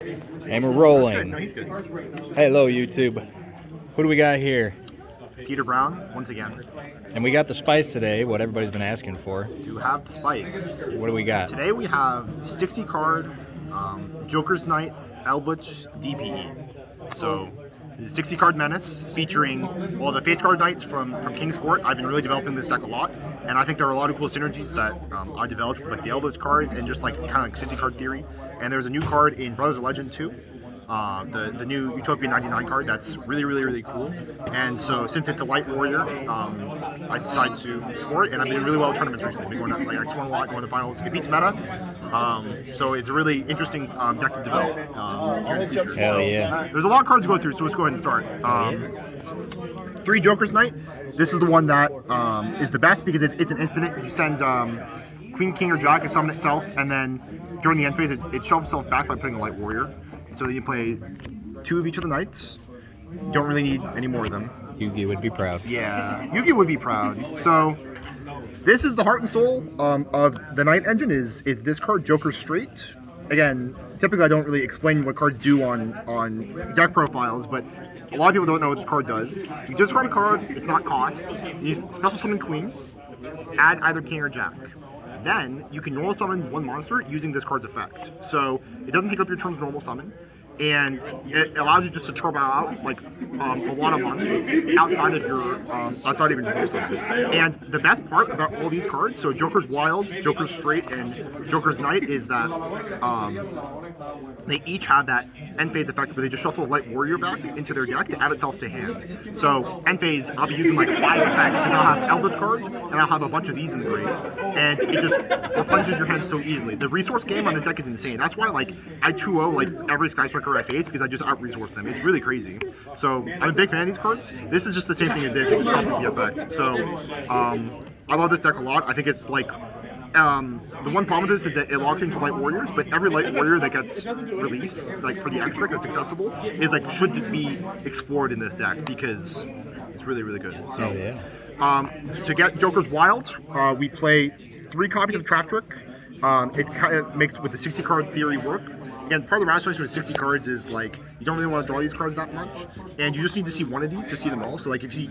And we're rolling. No, he's good. Hello, YouTube. Who do we got here? Peter Brown, once again. And we got the spice today, what everybody's been asking for. To have the spice. What do we got? Today we have 60 card Joker's Night Eldlich DPE. So, the 60 card menace featuring all the face card knights from Kingsport. I've been really developing this deck a lot, and I think there are a lot of cool synergies that I developed with like the Eldlich cards and just like kind of like 60 card theory. And there's a new card in Brothers of Legend too. The new Utopia 99 card that's really cool. And so since it's a light warrior, I decided to explore it, and I've been really well in tournaments recently. I've been going to like X1 a lot, going to the finals. It beats meta, so it's a really interesting deck to develop here in the future. Hell so, yeah! There's a lot of cards to go through, so let's go ahead and start. 3 Joker's Night. This is the one that is the best because it's an infinite. You send Queen, King, or Jack, and summon itself, and then during the end phase, it shoves itself back by putting a light warrior. So then you play 2 of each of the knights. You don't really need any more of them. Yugi would be proud. Yeah, Yugi would be proud. So this is the heart and soul of the Knight engine. Is this card Joker Straight? Again, typically I don't really explain what cards do on deck profiles, but a lot of people don't know what this card does. You discard a card, it's not cost. You special summon Queen, add either King or Jack. Then you can normal summon 1 monster using this card's effect. So it doesn't take up your turn's normal summon, and it allows you just to turbo out like a lot of monsters outside of your normal summon. And the best part about all these cards, so Joker's Wild, Joker's Straight, and Joker's Knight, is that they each have that end phase effect where they just shuffle a light warrior back into their deck to add itself to hand. So end phase, I'll be using like 5 effects because I'll have Eldlich cards and I'll have a bunch of these in the grave, and it just replenishes your hand so easily. The resource game on this deck is insane. That's why like I 2-0 like every Sky Striker I face because I just out-resource them. It's really crazy. So I'm a big fan of these cards. This is just the same thing as this. It just copies the effect. So I love this deck a lot. I think it's like the one problem with this is that it locks into light warriors, but every light warrior that gets released, like for the extra that's accessible, is like should be explored in this deck because it's really good. So to get Joker's Wild, we play 3 copies of Trap Trick. It kind of makes with the 60 card theory work. Again, part of the rationalization with 60 cards is like you don't really want to draw these cards that much, and you just need to see one of these to see them all. So like if you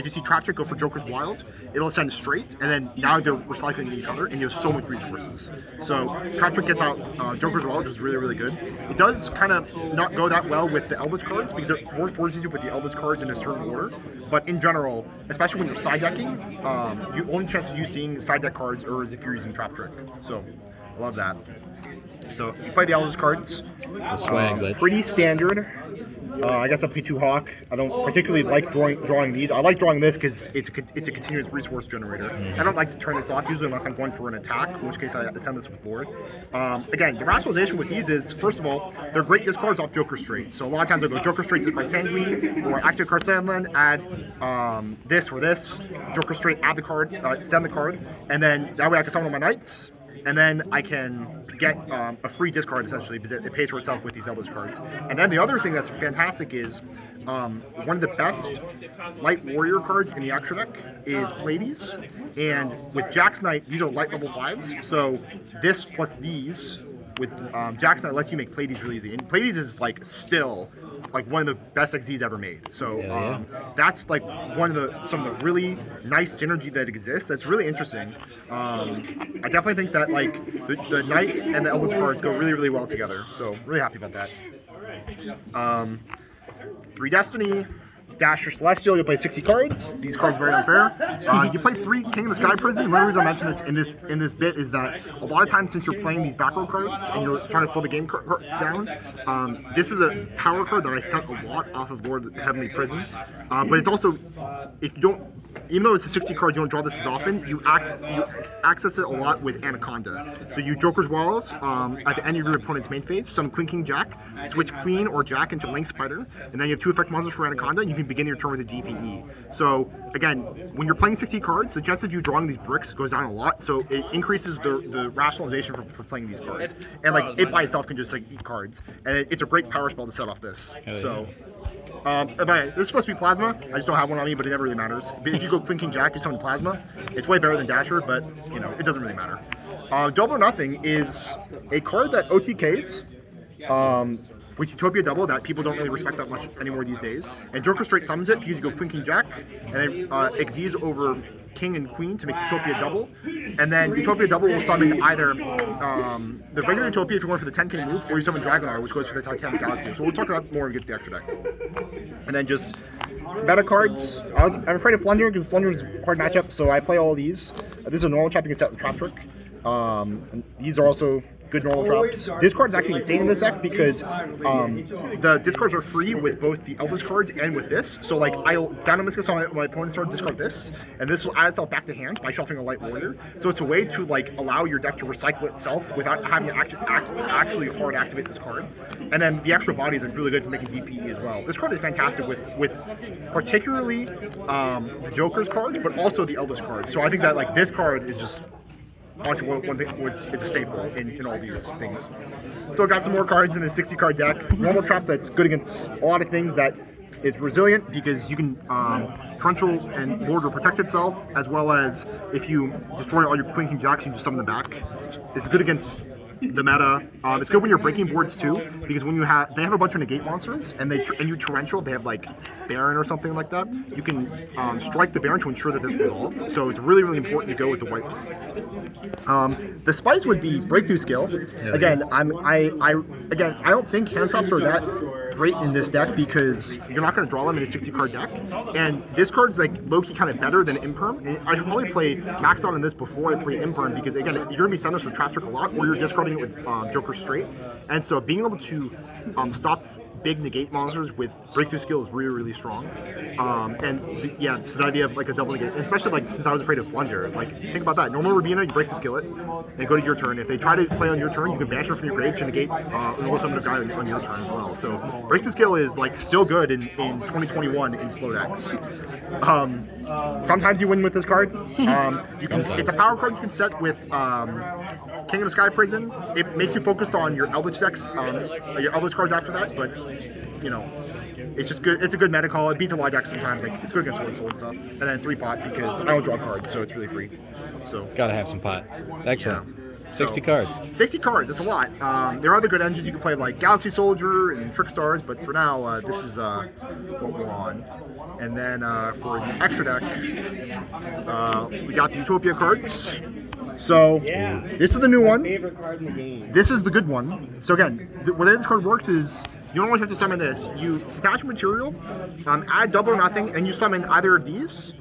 see Trap Trick go for Joker's Wild, it'll ascend straight, and then now they're recycling each other, and you have so much resources. So Trap Trick gets out Joker's Wild, which is really good. It does kind of not go that well with the Eldlich cards because it forces you to put the Eldlich cards in a certain order. But in general, especially when you're side decking, you only chance of you seeing side deck cards or is if you're using Trap Trick. So I love that. So you play the Eldlich cards. The swag, pretty standard. I guess I'll play 2 Hawk. I don't particularly like drawing these. I like drawing this because it's a continuous resource generator. I don't like to turn this off usually unless I'm going for an attack, in which case I send this with Lord. Again, the rationalization with these is, first of all, they're great discards off Joker Straight. So a lot of times I go Joker Straight, discard Sanguine, or active card Sandland, add this or this, Joker Straight, add the card, send the card, and then that way I can summon all my knights. And then I can get a free discard essentially because it pays for itself with these Eldlich cards. And then the other thing that's fantastic is one of the best light warrior cards in the extra deck is Pleiades. And with Jack's Knight, these are light level 5s. So this plus these with Jack's Knight lets you make Pleiades really easy. And Pleiades is like still like one of the best XZs ever made. So that's like one of some of the really nice synergy that exists. That's really interesting. I definitely think that like the Knights and the Eldlich cards go really well together. So really happy about that. 3 Destiny. Dasher Celestial, you play 60 cards. These cards are very unfair. You play 3 King of the Sky Prison. One reason I mention this in this bit is that a lot of times since you're playing these back row cards and you're trying to slow the game down, this is a power card that I sent a lot off of Lord of the Heavenly Prison. But it's also, if you don't, even though it's a 60 card, you don't draw this as often, you access it a lot with Anaconda. So you Joker's Walls at the end of your opponent's main phase, summon Queen, King, Jack, switch Queen or Jack into Link Spider, and then you have 2 effect monsters for Anaconda, and you can begin your turn with a DPE. So again, when you're playing 60 cards, the chance of you drawing these bricks goes down a lot, so it increases the rationalization for playing these cards. And like it by itself can just like eat cards, and it's a great power spell to set off this. So this is supposed to be Plasma. I just don't have one on me, but it never really matters. If you go Queen King Jack, you summon Plasma. It's way better than Dasher, but you know it doesn't really matter. Double or Nothing is a card that OTKs with Utopia double that people don't really respect that much anymore these days. And Joker straight summons it because you go Queen King Jack, and then Xyz over King and Queen to make Utopia double, and then Utopia double will summon either the regular Utopia if you're going for the 10k move, or you summon Dragonar, which goes for the Titanic Galaxy. So we'll talk about that more when we get to the extra deck. And then just meta cards. I'm afraid of Flunder because Flunder's hard matchup, so I play all of these. This is a normal trap you can set with Trap Trick. And these are also good normal drops. This card is actually insane in this deck because the discards are free with both the Eldlich cards and with this. So like I'll Dynamiscus on my opponent's turn, discard this, and this will add itself back to hand by shuffling a Light Warrior. So it's a way to like allow your deck to recycle itself without having to actually hard activate this card. And then the extra bodies are really good for making DPE as well. This card is fantastic with particularly the Joker's cards, but also the Eldlich cards. So I think that like this card is just honestly one thing it's a staple in all these things. So I got some more cards in the 60 card deck. Normal trap that's good against a lot of things, that is resilient because you can Torrential and Lord will protect itself, as well as if you destroy all your Queen King Jacks, you just summon them back. It's good against the meta. It's good when you're breaking boards too, because when they have a bunch of negate monsters and you torrential, they have like Baron or something like that. You can strike the Baron to ensure that this resolves. So it's really important to go with the wipes. The spice would be breakthrough skill. Again, I don't think hand traps are that great in this deck because you're not going to draw them in a 60 card deck, and this card's like low-key kind of better than Imperm. And I should probably play Maxed on in this before I play Imperm, because again, you're going to be sending us with Trap Trick a lot, or you're discarding it with Joker straight, and so being able to stop big negate monsters with breakthrough skill is really strong. Yeah, so the idea of like a double negate, especially like since I was afraid of Flunder, like think about that. Normal Rubina, you breakthrough skill it, and go to your turn. If they try to play on your turn, you can banish her from your grave to negate or summon a guy on your turn as well. So breakthrough skill is like still good in 2021 in slow decks. Sometimes you win with this card. It's a power card you can set with King of the Sky Prison. It makes you focus on your Eldlich decks, your Eldlich cards after that, but you know, it's just good. It's a good meta call. It beats a lot of decks sometimes. Like it's good against Sword Soul and stuff. And then 3 pot because I don't draw cards, so it's really free. So gotta have some pot. Excellent. Yeah. 60 cards. 60 cards, it's a lot. There are other good engines you can play, like Galaxy Soldier and Trick Stars, but for now, this is what we're on. And then for the extra deck, we got the Utopia cards. So this is the new one. Favorite card in the game. This is the good one. So again, the way this card works is you don't always have to summon this. You detach material, add double or nothing, and you summon either of these.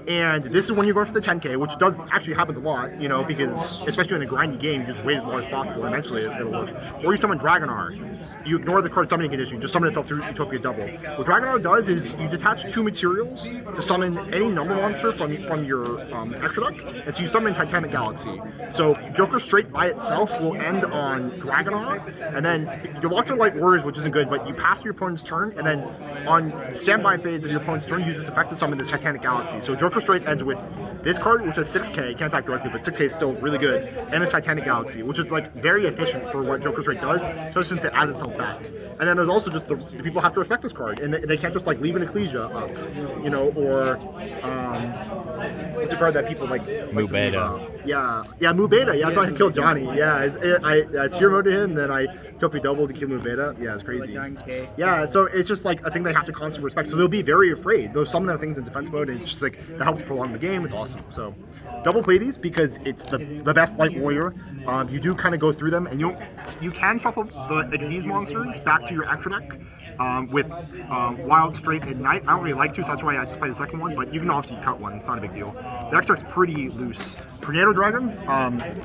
And this is when you're going for the 10k, which does actually happens a lot, you know, because especially in a grindy game, you just wait as long as possible, and eventually it'll work. Or you summon Dragonar. You ignore the card summoning condition, you just summon itself through Utopia double. What Dragonar does is you detach 2 materials to summon any number monster from your extra deck, and so you summon Titanic Galaxy. So Joker straight by itself will end on Dragonar, and then you're locked in Light Warriors, which isn't good, but you pass your opponent's turn, and then on standby phase of your opponent's turn, use its effect to summon the Titanic Galaxy. So Joker straight ends with this card, which is 6k, can't attack directly, but 6k is still really good, and a Titanic Galaxy, which is like very efficient for what Joker straight does, especially since it adds itself back. And then there's also just the people have to respect this card, and they can't just like leave an Ecclesia up, you know, or it's a card that people like Mubeda. Yeah, Mubeda. Yeah, that's why I killed Johnny. Yeah, I Seer mode him, then I Utopia double to kill Mubeda. Yeah, it's crazy. Yeah, so it's just like a thing they have to constantly respect. So they'll be very afraid. They'll summon their things in defense mode, and it's just like that helps prolong the game. It's awesome. So double Pleiades because it's the best Light Warrior. You do kind of go through them, and you can shuffle the Xyz monsters back to your extra deck. With Wild, Straight, and Night. I don't really like to, so that's why I just play the second one, but you can obviously cut one, it's not a big deal. The extra deck's pretty loose. Tornado Dragon,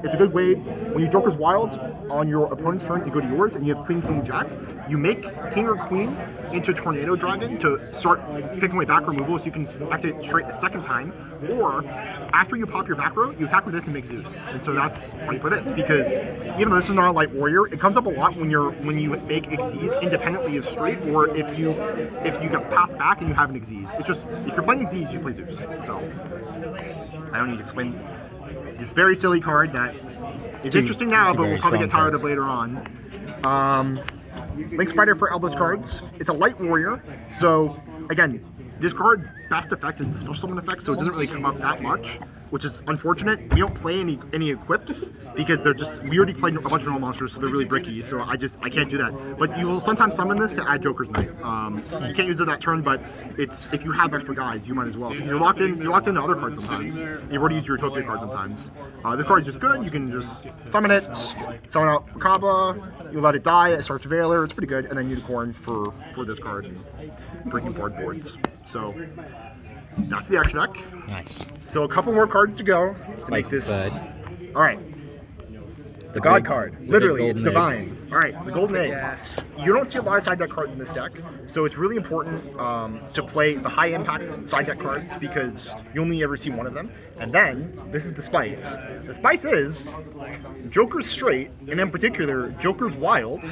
it's a good way, when you Joker's Wild on your opponent's turn, you go to yours, and you have Queen, King, Jack, you make King or Queen into Tornado Dragon to start picking away back removal, so you can activate straight a second time, or after you pop your back row, you attack with this and make Zeus. And so that's why you play this, because even though this is not a Light Warrior, it comes up a lot when you make Xyz independently of Straight, or if you get passed back and you have an Xyz. It's just, if you're playing Xyz, you play Zeus. So I don't need to explain this very silly card that is interesting now, but we'll probably get tired of later on. Link Spider for Eldlich cards. It's a Light Warrior, so again, this card's best effect is the special summon effect, so it doesn't really come up that much, which is unfortunate. We don't play any equips because we already played a bunch of normal monsters, so they're really bricky. So I can't do that. But you will sometimes summon this to add Joker's Knight. You can't use it that turn, but if you have extra guys, you might as well, because you're locked into other cards sometimes. You've already used your Utopia card sometimes. This card is just good. You can just summon it, summon out Kaba, you let it die, it starts Veiler, it's pretty good, and then Unicorn for this card, breaking boards. So that's the extra deck. Nice. So a couple more cards to go to make this. All right. The God card. Literally, it's divine. All right, the golden egg. You don't see a lot of side deck cards in this deck, so it's really important to play the high impact side deck cards because you only ever see one of them. And then, this is the spice. The spice is Joker's Straight, and in particular, Joker's Wild,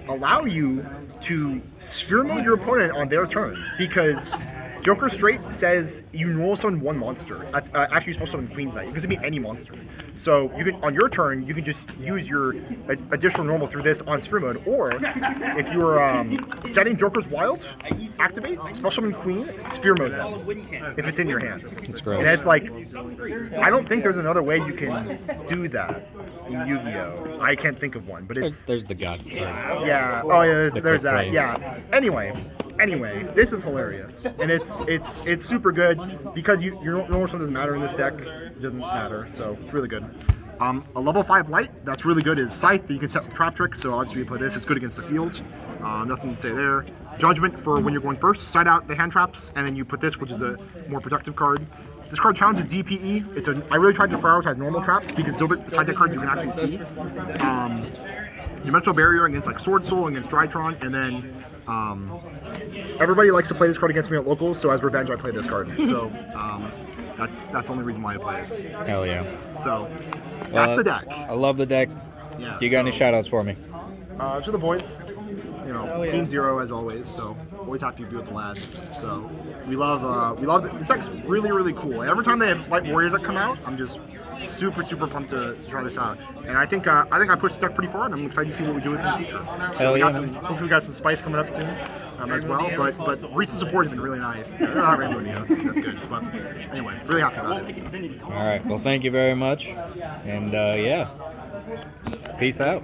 allow you to sphere mode your opponent on their turn because Joker Straight says you normal summon one monster. After you're supposed to summon Queen's Knight, you can be any monster. So you can, on your turn, you can just use your additional normal through this on sphere mode. Or if you're setting Joker's Wild, activate, special summon Queen, sphere mode them if it's in your hand. That's great. And it's like, I don't think there's another way you can do that in Yu-Gi-Oh. I can't think of one, but there's the God card. Yeah. Oh yeah. There's that. Play. Yeah. Anyway, this is hilarious, and it's super good because your normal summon doesn't matter in this deck. It doesn't matter, so it's really good. A level 5 light that's really good is Scythe, but you can set the trap trick. So obviously you play this. It's good against the field. Nothing to say there. Judgment for when you're going first. Side out the hand traps, and then you put this, which is a more protective card. This card challenges DPE. I really tried to prioritize normal traps because those are side deck cards you can actually see. Dimensional Barrier against like Sword Soul, against Drytron, and then everybody likes to play this card against me at locals, so as revenge I play this card. So that's the only reason why I play it. Hell yeah. So that's the deck. I love the deck. Yeah. You got any shout outs for me? To the boys. Team Zero as always, so always happy to be with the lads. So we love this deck's really, really cool. Every time they have Light Warriors that come out, I'm just super pumped to try this out. And I think I pushed the deck pretty far, and I'm excited to see what we do with it in the future. So hopefully we got some spice coming up soon as well. But recent support has been really nice. They're not Rainbow Neos, that's good. But anyway, really happy about it. All right, well thank you very much, and yeah, peace out.